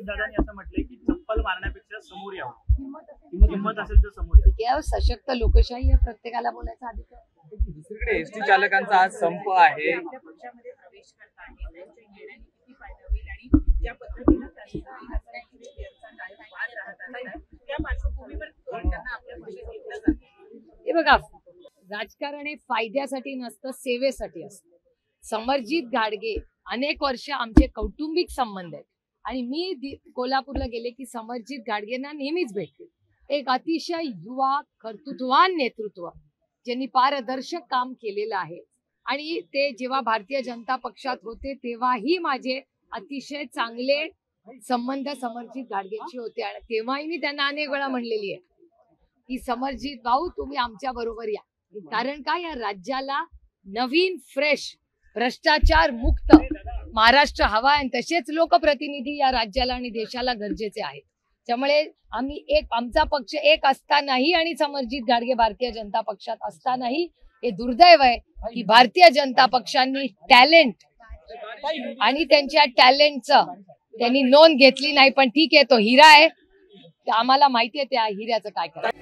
दादांनी असं म्हटलंय की चप्पल मारण्यापेक्षा समोर यावं, हिंमत असेल तर समोर यावं. ठीक आहे, सशक्त लोकशाही आहे, प्रत्येकाला बोलायचा अधिकार. दुसरीकडे एसटी चालकांचा आज संप आहे. आपल्या पक्षामध्ये प्रवेश करत आहे, त्यांच्या निर्णयाने किती फायदा होईल आणि ज्या पद्धतीनं त्यांचा वाद राहत आहे त्या पार्श्वभूमीवर त्यांना आपल्या पक्षात घेतलं जातं. हे बघा, राजकारण हे फायद्यासाठी नसतं, सेवेसाठी असतं. समरजित गाडगे अनेक वर्ष आमचे कौटुंबिक संबंध आहेत आणि मी कोल्हापूरला गेले की समरजित गाडगेंना नेहमीच भेटते. एक अतिशय युवा कर्तृत्ववान नेतृत्व ज्यांनी पारदर्शक काम केलेलं आहे आणि ते जेव्हा भारतीय जनता पक्षात होते तेव्हाही माझे अतिशय चांगले संबंध समरजित गाडगेंशी होते आणि तेव्हाही मी त्यांना अनेक वेळा म्हणलेली आहे की समरजित भाऊ तुम्ही आमच्या बरोबर या, कारण काय या राज्याला नवीन फ्रेश भ्रष्टाचार मुक्त महाराष्ट्र हवा आहे. तसेच लोकप्रतिनिधी या राज्याला आणि देशाला गरजेचे आहेत. त्यामुळे आमचा पक्ष एक असतानाही आणि समरजित गाडगे भारतीय जनता पक्षात असतानाही हे दुर्दैव आहे की भारतीय जनता पक्षांनी टॅलेंट आणि त्यांच्या टॅलेंटचं त्यांनी नोंद घेतली नाही. पण ठीक आहे, तो हिरा आहे, आम्हाला माहिती आहे त्या हिऱ्याचं काय करायचं.